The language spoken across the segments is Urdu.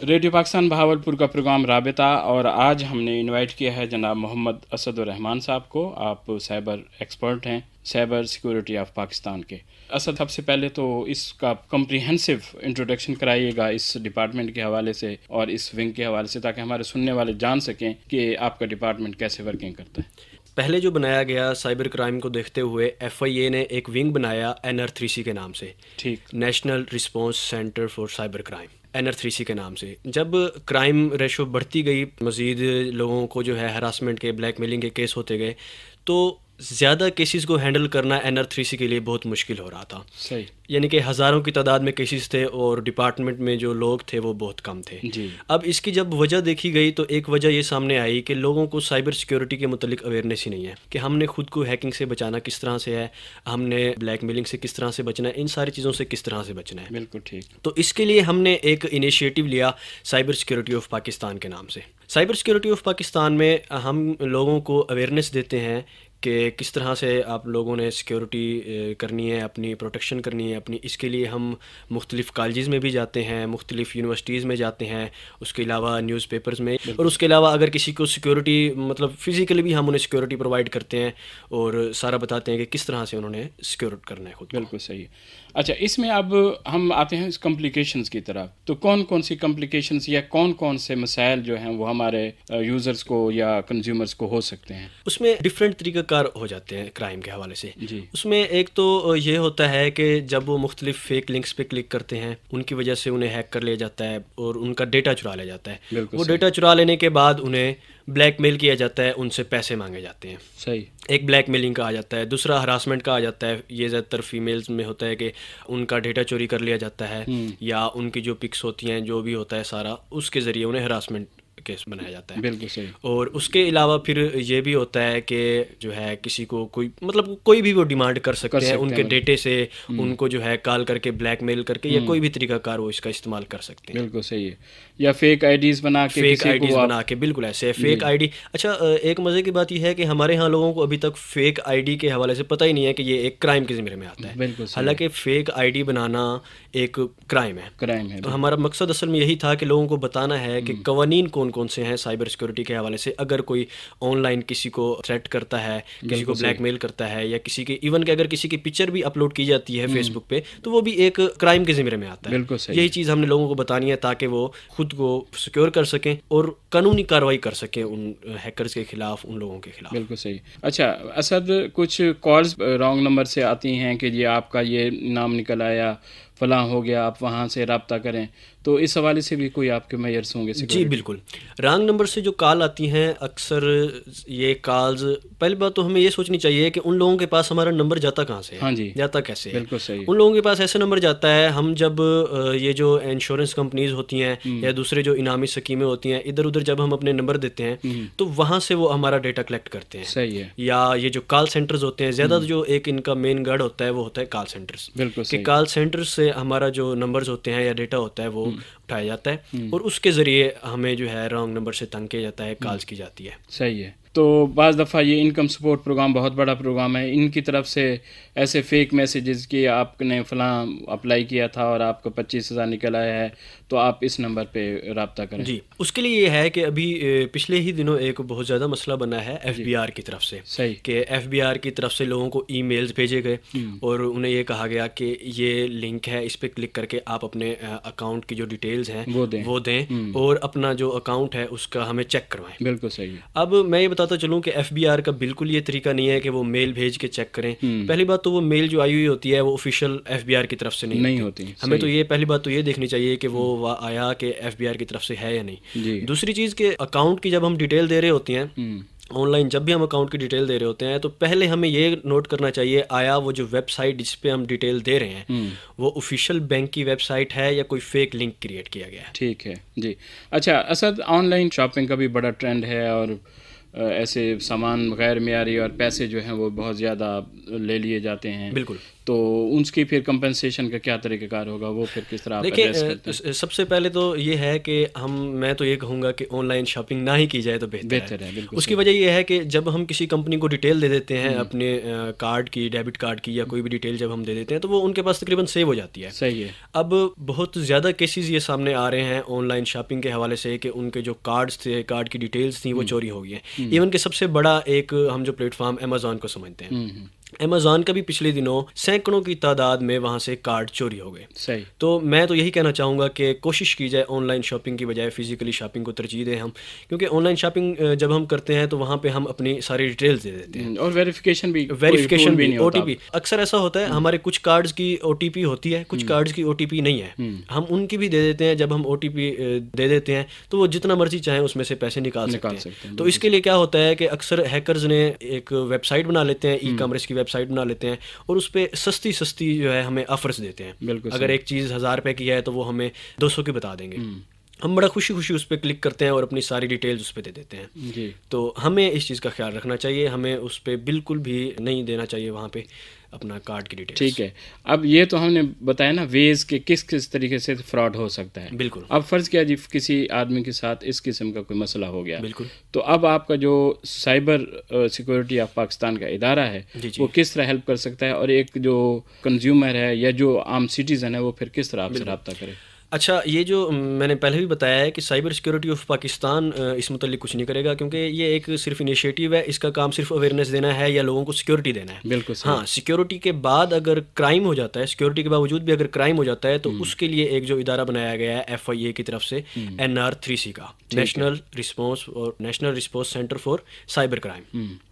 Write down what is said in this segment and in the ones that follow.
ریڈیو پاکستان بہاولپور کا پروگرام رابطہ، اور آج ہم نے انوائٹ کیا ہے جناب محمد اسد الرحمان صاحب کو. آپ سائبر ایکسپرٹ ہیں سائبر سیکورٹی آف پاکستان کے. اسد، سب سے پہلے تو اس کا کمپریہنسو انٹروڈکشن کرائیے گا اس ڈپارٹمنٹ کے حوالے سے اور اس ونگ کے حوالے سے، تاکہ ہمارے سننے والے جان سکیں کہ آپ کا ڈپارٹمنٹ کیسے ورکنگ کرتا ہے. پہلے جو بنایا گیا سائبر کرائم کو دیکھتے ہوئے ایف آئی اے نے ایک ونگ بنایا NR3C کے نام سے، ٹھیک، national response centre for cyber crime, NR3C کے نام سے. جب کرائم ریشو بڑھتی گئی، مزید لوگوں کو جو ہے ہراسمنٹ کے، بلیک میلنگ کے کیس ہوتے گئے، تو زیادہ کیسز کو ہینڈل کرنا NR3C کے لیے بہت مشکل ہو رہا تھا. صحیح، یعنی کہ ہزاروں کی تعداد میں کیسز تھے اور ڈپارٹمنٹ میں جو لوگ تھے وہ بہت کم تھے. جی. اب اس کی جب وجہ دیکھی گئی تو ایک وجہ یہ سامنے آئی کہ لوگوں کو سائبر سیکیورٹی کے متعلق اویئرنیس ہی نہیں ہے کہ ہم نے خود کو ہیکنگ سے بچانا کس طرح سے ہے، ہم نے بلیک میلنگ سے کس طرح سے بچنا ہے، ان ساری چیزوں سے کس طرح سے بچنا ہے. بالکل ٹھیک. تو اس کے لیے ہم نے ایک انیشیٹو لیا سائبر سیکیورٹی آف پاکستان کے نام سے. سائبر سیکیورٹی آف پاکستان میں ہم لوگوں کو اویئرنیس دیتے ہیں کہ کس طرح سے آپ لوگوں نے سیکیورٹی کرنی ہے، اپنی پروٹیکشن کرنی ہے اپنی. اس کے لیے ہم مختلف کالجز میں بھی جاتے ہیں، مختلف یونیورسٹیز میں جاتے ہیں، اس کے علاوہ نیوز پیپرز میں، اور اس کے علاوہ اگر کسی کو سیکیورٹی مطلب فزیکلی بھی ہم انہیں سیکیورٹی پرووائڈ کرتے ہیں اور سارا بتاتے ہیں کہ کس طرح سے انہوں نے سیکیور کرنا ہے خود. بالکل صحیح. اچھا، اس میں اب ہم آتے ہیں اس کمپلیکیشنز کی طرف. تو کون کون سی کمپلیکیشنز یا کون کون سے مسائل جو ہیں وہ ہمارے یوزرز کو یا کنزیومرز کو ہو سکتے ہیں؟ اس میں ڈفرینٹ طریقہ کار ہو جاتے ہیں کرائم کے حوالے سے. جی. اس میں ایک تو یہ ہوتا ہے کہ جب وہ مختلف فیک لنکس پہ کلک کرتے ہیں، ان کی وجہ سے انہیں ہیک کر لیا جاتا ہے اور ان کا ڈیٹا چرا لیا جاتا ہے. وہ ڈیٹا چرا لینے کے بعد انہیں بلیک میل کیا جاتا ہے، ان سے پیسے مانگے جاتے ہیں. صحیح. ایک بلیک میلنگ کا آ جاتا ہے، دوسرا ہراسمنٹ کا آ جاتا ہے. یہ زیادہ تر فیمیلز میں ہوتا ہے کہ ان کا ڈیٹا چوری کر لیا جاتا ہے، یا ان کی جو پکس ہوتی ہیں جو بھی ہوتا ہے سارا، اس کے ذریعے انہیں ہراسمنٹ کیس بنایا جاتا ہے. بالکل صحیح. اور اس کے علاوہ پھر یہ بھی ہوتا ہے کہ جو ہے کسی کو کوئی مطلب کوئی بھی وہ ڈیمانڈ کر سکتے ہیں ان کے ڈیٹے سے، ان کو جو ہے کال کر کے بلیک میل کر کے، یا کوئی بھی طریقہ کار وہ اس کا استعمال کر سکتے ہیں. بالکل صحیح ہے. یا فیک آئی ڈیز بنا کے، فیک آئی ڈیز بنا کے، بالکل ایسے فیک آئی ڈی. اچھا، ایک مزے کی بات یہ ہے کہ ہمارے ہاں لوگوں کو ابھی تک فیک آئی ڈی کے حوالے سے پتہ ہی نہیں ہے کہ یہ ایک کرائم کے زمرے میں آتا ہے. حالانکہ فیک آئی ڈی بنانا ایک کرائم ہے. تو ہمارا مقصد اصل میں یہی تھا کہ لوگوں کو بتانا ہے کہ قوانین کون کون سے ہیں سائبر سیکورٹی کے حوالے سے. اگر کوئی آن لائن کسی کو تھریٹ کرتا ہے، کسی کو بلیک میل کرتا ہے، یا کسی کی ایون کہ اگر کسی کی پکچر بھی اپلوڈ کی جاتی ہے فیس بک پہ، تو وہ بھی ایک کرائم کے زمرے میں آتا ہے. یہی چیز ہم نے لوگوں کو بتانی ہے تاکہ وہ خود کو سیکیور کر سکیں اور قانونی کارروائی کر سکیں ان ہیکرز کے خلاف، ان لوگوں کے خلاف. بالکل صحیح. اچھا اسد، کچھ کالز رانگ نمبر سے آتی ہیں کہ یہ آپ کا یہ نام نکل آیا، فلاں ہو گیا، آپ وہاں سے رابطہ کریں. تو اس حوالے سے بھی کوئی آپ کے میئرس ہوں گے؟ جی بالکل. رانگ نمبر سے جو کال آتی ہیں، اکثر یہ کالز، پہلی بات تو ہمیں یہ سوچنی چاہیے کہ ان لوگوں کے پاس ہمارا نمبر جاتا کہاں سے ہے. ہاں جی، جاتا کیسے ہے؟ بالکل صحیح. ان لوگوں کے پاس ایسے نمبر جاتا ہے، ہم جب یہ جو انشورنس کمپنیز ہوتی ہیں یا دوسرے جو انعامی اسکیمیں ہوتی ہیں، ادھر ادھر جب ہم اپنے نمبر دیتے ہیں تو وہاں سے وہ ہمارا ڈیٹا کلیکٹ کرتے ہیں. صحیح ہے. یا یہ جو کال سینٹرز ہوتے ہیں، زیادہ جو ایک ان کا مین گارڈ ہوتا ہے وہ ہوتا ہے کال سینٹرز. بالکل کہ کال سینٹرز سے ہمارا جو نمبرز ہوتے ہیں یا ڈیٹا ہوتا ہے وہ اٹھایا جاتا ہے، اور اس کے ذریعے ہمیں جو ہے رانگ نمبر سے تنگ کیا جاتا ہے، کالز کی جاتی ہے. صحیح ہے. تو بعض دفعہ یہ انکم سپورٹ پروگرام بہت بڑا پروگرام ہے، ان کی طرف سے ایسے فیک میسیجز کہ آپ نے فلاں اپلائی کیا تھا اور آپ کو 25,000 نکل آیا ہے، تو آپ اس نمبر پہ رابطہ کریں. جی، اس کے لیے یہ ہے کہ ابھی پچھلے ہی دنوں ایک بہت زیادہ مسئلہ بنا ہے FBI کی طرف سے. صحیح. کہ FBI کی طرف سے لوگوں کو ای میلز بھیجے گئے اور انہیں یہ کہا گیا کہ یہ لنک ہے، اس پہ کلک کر کے آپ اپنے اکاؤنٹ کی جو ڈیٹیلز ہیں وہ دیں اور اپنا جو اکاؤنٹ ہے اس کا ہمیں چیک کروائیں. بالکل صحیح. اب میں یہ بتاتا چلوں کہ FBI کا بالکل یہ طریقہ نہیں ہے کہ وہ میل بھیج کے چیک کریں. پہلی بات تو وہ میل جو آئی ہوئی ہوتی ہے وہ آفیشیل FBI کی طرف سے نہیں ہوتی. ہمیں تو یہ پہلی بات تو یہ دیکھنی چاہیے کہ وہ آیا کہ FBI کی طرف سے ہے یا نہیں. دوسری چیز کہ اکاؤنٹ کی جب ہم ڈیٹیل دے رہے ہوتے ہیں آن لائن، جب بھی ہم اکاؤنٹ کی ڈیٹیل دے رہے ہوتے ہیں تو پہلے ہمیں یہ نوٹ کرنا چاہیے آیا وہ جو ویب سائٹ جس پہ ہم ڈیٹیل دے رہے ہیں وہ آفیشیل بینک کی ویب سائٹ ہے یا کوئی فیک لنک کریٹ کیا گیا ہے. ٹھیک ہے جی. اچھا اسد، آن لائن شاپنگ کا بھی بڑا ٹرینڈ ہے اور ایسے سامان غیر معیاری اور پیسے جو ہیں وہ بہت زیادہ لے لیے جاتے ہیں. بالکل. تو ان کی پھر کمپنسیشن کا کیا طریقہ کار ہوگا, وہ پھر کس طرح آپ ایڈریس کرتے ہیں؟ دیکھیں, سب سے پہلے تو یہ ہے کہ میں تو یہ کہوں گا کہ آن لائن شاپنگ نہ ہی کی جائے تو بہتر ہے. اس کی وجہ یہ ہے کہ جب ہم کسی کمپنی کو ڈیٹیل دے دیتے ہیں اپنے کارڈ کی, ڈیبٹ کارڈ کی یا کوئی بھی ڈیٹیل جب ہم دے دیتے ہیں تو وہ ان کے پاس تقریباً سیو ہو جاتی ہے. صحیح ہے. اب بہت زیادہ کیسز یہ سامنے آ رہے ہیں آن لائن شاپنگ کے حوالے سے کہ ان کے جو کارڈز تھے, کارڈ کی ڈیٹیلز تھیں, وہ چوری ہو گئی ہیں. ایون کہ سب سے بڑا ایک ہم جو پلیٹ فارم امیزون کو سمجھتے ہیں, امیزون کا بھی پچھلے دنوں سینکڑوں کی تعداد میں وہاں سے کارڈ چوری ہو گئے. صحیح. تو میں تو یہی کہنا چاہوں گا کہ کوشش کی جائے آن لائن شاپنگ کی بجائے فزیکلی شاپنگ کو ترجیح دیں ہم, کیونکہ آن لائن شاپنگ جب ہم کرتے ہیں تو وہاں پہ ہم اپنی ساری ڈیٹیلز دے دیتے ہیں, اور ویریفیکیشن بھی او ٹی پی. اکثر ایسا ہوتا ہے ہمارے کچھ کارڈز کی او ٹی پی ہوتی ہے, کچھ کارڈز کی او ٹی پی نہیں ہے, ہم ان کی بھی دے دیتے ہیں. جب ہم او ٹی پی دے دیتے ہیں تو وہ جتنا مرضی چاہیں اس میں سے پیسے نکال سکتے ہیں. تو اس کے لیے کیا ہوتا ہے کہ اکثر ہیکرز نے ایک ویب سائٹ بنا لیتے ہیں, ای کامرس کی ویب سائٹ بنا لیتے ہیں, اور اس پہ سستی جو ہے ہمیں آفرز دیتے ہیں. اگر ایک چیز 1000 روپے کی ہے تو وہ ہمیں 200 کی بتا دیں گے. ہم بڑا خوشی اس پہ کلک کرتے ہیں اور اپنی ساری ڈیٹیلز اس پہ دے دیتے ہیں. تو ہمیں اس چیز کا خیال رکھنا چاہیے, ہمیں اس پہ بالکل بھی نہیں دینا چاہیے وہاں پہ اپنا کارڈ کی ڈیٹیلز. ٹھیک ہے. اب یہ تو ہم نے بتایا نا ویز کہ کس طریقے سے فراڈ ہو سکتا ہے. بالکل. اب فرض کیا جی کسی آدمی کے ساتھ اس قسم کا کوئی مسئلہ ہو گیا, بالکل, تو اب آپ کا جو سائبر سیکورٹی آف پاکستان کا ادارہ ہے وہ کس طرح ہیلپ کر سکتا ہے, اور ایک جو کنزیومر ہے یا جو عام سٹیزن ہے وہ پھر کس طرح آپ سے رابطہ کرے؟ اچھا, یہ جو میں نے پہلے بھی بتایا ہے کہ سائبر سیکورٹی آف پاکستان اس متعلق کچھ نہیں کرے گا, کیونکہ یہ ایک صرف انیشیٹو ہے. اس کا کام صرف اویئرنیس دینا ہے یا لوگوں کو سیکورٹی دینا ہے. بالکل. ہاں, سیکورٹی کے بعد اگر کرائم ہو جاتا ہے, سیکورٹی کے باوجود بھی اگر کرائم ہو جاتا ہے تو اس کے لیے ایک جو ادارہ بنایا گیا ہے FIA کی طرف سے, NR3C کا, national response centre for cyber crime.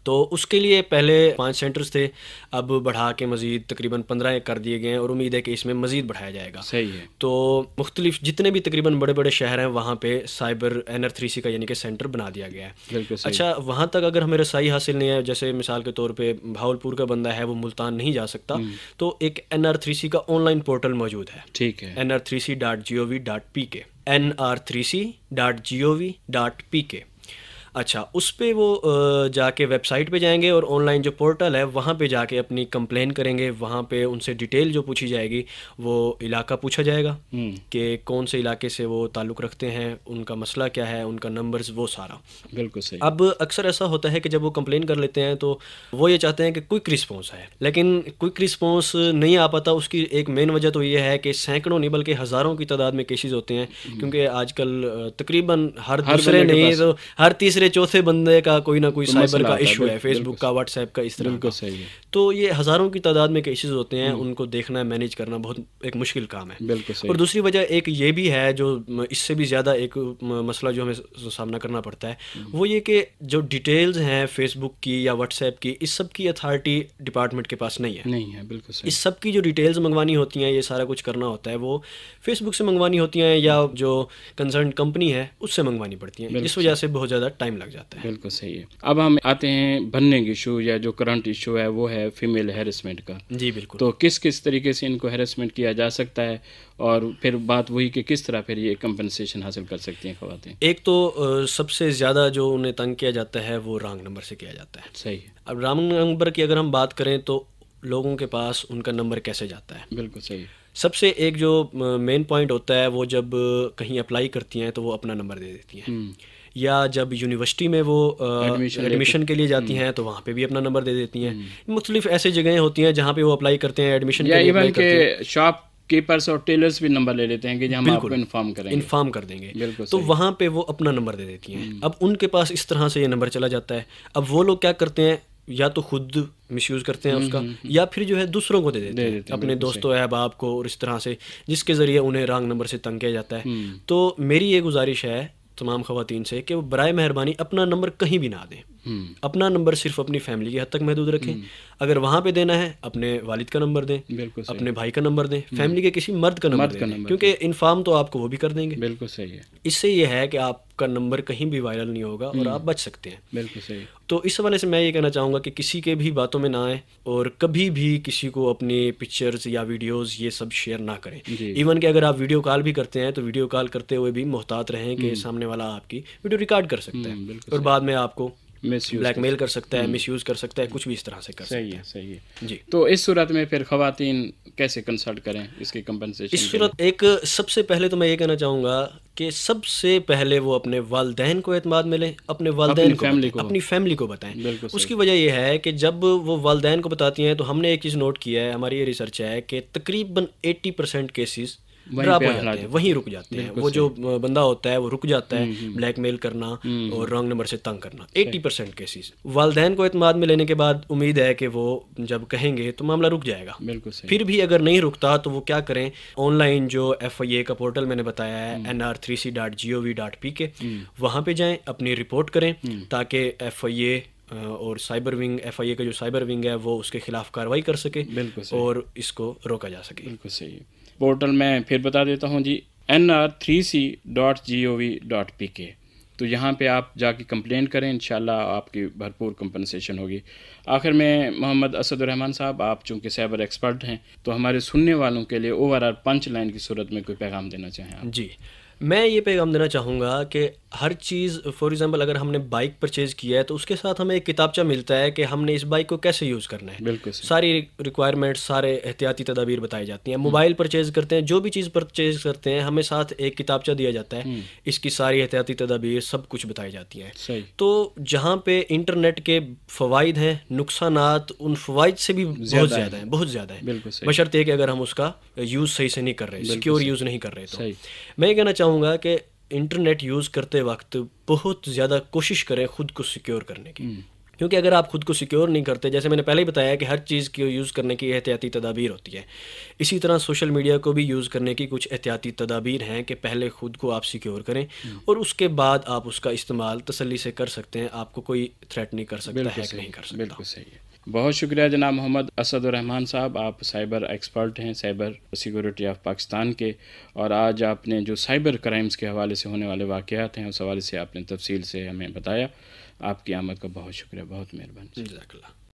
تو اس کے لیے پہلے 5 سینٹرز تھے, اب بڑھا کے مزید تقریباً 15 کر دیے گئے ہیں, اور امید ہے کہ اس میں مزید بڑھایا جائے گا. صحیح ہے. تو مختلف جتنے بھی تقریباً بڑے شہر ہیں وہاں پہ سائبر NR3C کا یعنی کہ سینٹر بنا دیا گیا ہے. بالکل. اچھا, وہاں تک اگر ہمیں رسائی حاصل نہیں ہے, جیسے مثال کے طور پہ بھاولپور کا بندہ ہے وہ ملتان نہیں جا سکتا, تو ایک NR3C کا آن لائن پورٹل موجود ہے. ٹھیک ہے. NR3C.gov.pk, NR3C.gov.pk. اچھا, اس پہ وہ جا کے ویب سائٹ پہ جائیں گے اور آن لائن جو پورٹل ہے وہاں پہ جا کے اپنی کمپلین کریں گے. وہاں پہ ان سے ڈیٹیل جو پوچھی جائے گی وہ علاقہ پوچھا جائے گا کہ کون سے علاقے سے وہ تعلق رکھتے ہیں, ان کا مسئلہ کیا ہے, ان کا نمبرز, وہ سارا. بالکل صحیح. اب اکثر ایسا ہوتا ہے کہ جب وہ کمپلین کر لیتے ہیں تو وہ یہ چاہتے ہیں کہ کوئک رسپانس ہے, لیکن کوئک رسپانس نہیں آ پاتا. اس کی ایک مین وجہ تو یہ ہے کہ سینکڑوں نہیں بلکہ ہزاروں کی تعداد میں کیسز ہوتے ہیں, کیونکہ آج کل تقریباً ہر دوسرے نہیں تو ہر تیسرے چوتھے بندے کا کوئی نہ کوئی سائبر کا ایشو ہے, فیس بک کا, واٹس ایپ کا, اس طرح کا. تو یہ ہزاروں کی تعداد میں کیسز ہوتے ہیں, ان کو دیکھنا, مینیج کرنا بہت ایک مشکل کام ہے. اور دوسری وجہ ایک یہ بھی ہے جو اس سے بھی زیادہ ایک مسئلہ جو ہمیں سامنا کرنا پڑتا ہے, وہ یہ کہ جو ڈیٹیلز ہیں فیس بک کی یا واٹس ایپ کی, اس سب کی اتھارٹی ڈپارٹمنٹ کے پاس نہیں ہے. بالکل صحیح. اس سب کی جو ڈیٹیلز منگوانی ہوتی ہیں, یہ سارا کچھ کرنا ہوتا ہے, وہ فیس بک سے منگوانی ہوتی ہیں یا جو کنسرن کمپنی ہے اس سے منگوانی پڑتی ہیں. اس وجہ سے بہت زیادہ ٹائم لگ جاتا ہے. بالکل صحیح ہے. اب ہم آتے ہیں بننگ ایشو, یا جو کرنٹ ایشو ہے وہ ہے فیمیل ہیرسمنٹ کا. جی بالکل. تو کس طریقے سے ان کو ہیرسمنٹ کیا جا سکتا ہے, اور پھر بات وہی کہ کس طرح پھر یہ کمپنسیشن حاصل کر سکتی ہیں خواتین؟ ایک تو سب سے زیادہ جو انہیں تنگ کیا جاتا ہے وہ رانگ نمبر سے کیا جاتا ہے. صحیح ہے. اب رانگ نمبر کی اگر ہم بات کریں تو لوگوں کے پاس ان کا نمبر کیسے جاتا ہے؟ بالکل صحیح. سب سے ایک جو مین پوائنٹ ہوتا ہے, وہ جب کہیں اپلائی کرتی ہیں تو وہ اپنا نمبر دے دیتی ہیں, یا جب یونیورسٹی میں وہ ایڈمیشن کے لیے جاتی ہیں تو وہاں پہ بھی اپنا نمبر دے دیتی ہیں. مختلف ایسی جگہیں ہوتی ہیں جہاں پہ وہ اپلائی کرتے ہیں ایڈمیشن کے لیے, ایون کہ شاپ کیپرس اور ٹیلرز بھی نمبر لے لیتے ہیں کہ ہم آپ کو انفارم کر دیں گے, تو وہاں پہ وہ اپنا نمبر دے دیتی ہیں. اب ان کے پاس اس طرح سے یہ نمبر چلا جاتا ہے. اب وہ لوگ کیا کرتے ہیں, یا تو خود مس یوز کرتے ہیں اس کا, یا پھر جو ہے دوسروں کو دے دیتے ہیں, اپنے دوستوں احباب کو, اور اس طرح سے جس کے ذریعے انہیں رانگ نمبر سے تنگ کیا جاتا ہے. تو میری یہ گزارش ہے تمام خواتین سے کہ وہ برائے مہربانی اپنا نمبر کہیں بھی نہ دیں. اپنا نمبر صرف اپنی فیملی کی حد تک محدود رکھیں. اگر وہاں پہ دینا ہے اپنے والد کا نمبر دیں, اپنے بھائی کا نمبر دیں, فیملی کے کسی مرد کا نمبر دیں, کیونکہ انفارم تو آپ کو وہ بھی کر دیں گے. بالکل صحیح ہے. اس سے یہ ہے کہ آپ کا نمبر کہیں بھی وائرل نہیں ہوگا اور آپ بچ سکتے ہیں. بالکل صحیح. تو اس حوالے سے میں یہ کہنا چاہوں گا کہ کسی کے بھی باتوں میں نہ آئیں, اور کبھی بھی کسی کو اپنی پکچرز یا ویڈیوز یہ سب شیئر نہ کریں. ایون کہ اگر آپ ویڈیو کال بھی کرتے ہیں تو ویڈیو کال کرتے ہوئے بھی محتاط رہیں کہ سامنے والا آپ کی ویڈیو ریکارڈ کر سکتا ہے, اور بعد میں آپ کو بلیک میل کر سکتا ہے، مس یوز کر سکتا ہے، کچھ بھی اس طرح سے کر سکتا ہے. صحیح ہے جی. تو اس صورت میں پھر خواتین کیسے کنسلٹ کریں اس کی کمپنسیشن؟ اس صورت ایک سب سے پہلے تو میں یہ کہنا چاہوں گا کہ سب سے پہلے وہ اپنے والدین کو اعتماد میں لیں، اپنے والدین کو، اپنی فیملی کو بتائیں. اس کی وجہ یہ ہے کہ جب وہ والدین کو بتاتی ہیں تو ہم نے ایک چیز نوٹ کیا ہے، ہماری یہ ریسرچ ہے کہ تقریباً 80% کیسز ڈراپ ہو جاتے ہیں، وہیں رک جاتے ہیں. وہ جو بندہ ہوتا ہے وہ رک جاتا ہے بلیک میل کرنا اور رانگ نمبر سے تنگ کرنا. 80% کیسز والدین کو اعتماد میں لینے کے بعد امید ہے کہ وہ جب کہیں گے تو معاملہ رک جائے گا. پھر بھی اگر نہیں رکتا تو وہ کیا کریں، آن لائن جو FIA کا پورٹل میں نے بتایا ہے nr3c.gov.pk، وہاں پہ جائیں، اپنی رپورٹ کریں تاکہ FIA اور سائبر ونگ، FIA کا جو سائبر ونگ ہے وہ اس کے خلاف کارروائی کر سکے اور اس کو روکا جا سکے. بالکل صحیح. پورٹل میں پھر بتا دیتا ہوں جی، nr3c.gov.pk. تو یہاں پہ آپ جا کے کمپلین کریں، انشاءاللہ آپ کی بھرپور کمپنسیشن ہوگی. آخر میں محمد اسد الرحمان صاحب، آپ چونکہ سائبر ایکسپرٹ ہیں تو ہمارے سننے والوں کے لیے اوورآل پنچ لائن کی صورت میں کوئی پیغام دینا چاہیں آپ؟ جی، میں یہ پیغام دینا چاہوں گا کہ ہر چیز، فار ایگزامپل اگر ہم نے بائک پرچیز کیا ہے تو اس کے ساتھ ہمیں ایک کتابچہ ملتا ہے کہ ہم نے اس بائک کو کیسے یوز کرنا ہے. بالکل ساری ریکوائرمنٹس، سارے احتیاطی تدابیر بتائی جاتی ہیں. موبائل پرچیز کرتے ہیں، جو بھی چیز پرچیز کرتے ہیں، ہمیں ساتھ ایک کتابچہ دیا جاتا ہے، اس کی ساری احتیاطی تدابیر سب کچھ بتائی جاتی ہیں. تو جہاں پہ انٹرنیٹ کے فوائد ہیں، نقصانات ان فوائد سے بھی بہت زیادہ ہیں، بہت زیادہ ہیں، بشرطے کہ اگر ہم اس کا یوز صحیح سے نہیں کر رہے، سیکیور یوز نہیں کر رہے. تو میں یہ کہنا چاہوں گا کہ انٹرنیٹ یوز کرتے وقت بہت زیادہ کوشش کریں خود کو سیکیور کرنے کی، کیونکہ اگر آپ خود کو سیکیور نہیں کرتے، جیسے میں نے پہلے ہی بتایا کہ ہر چیز کو یوز کرنے کی احتیاطی تدابیر ہوتی ہے، اسی طرح سوشل میڈیا کو بھی یوز کرنے کی کچھ احتیاطی تدابیر ہیں کہ پہلے خود کو آپ سیکیور کریں اور اس کے بعد آپ اس کا استعمال تسلی سے کر سکتے ہیں. آپ کو کوئی تھریٹ نہیں کر سکتا، ہیک نہیں کر سکتا. بالکل صحیح ہے. بہت شکریہ جناب محمد اسد الرحمان صاحب، آپ سائبر ایکسپرٹ ہیں سائبر سیکورٹی آف پاکستان کے، اور آج آپ نے جو سائبر کرائمز کے حوالے سے ہونے والے واقعات ہیں اس حوالے سے آپ نے تفصیل سے ہمیں بتایا. آپ کی آمد کا بہت شکریہ، بہت مہربانی. جزاک اللہ.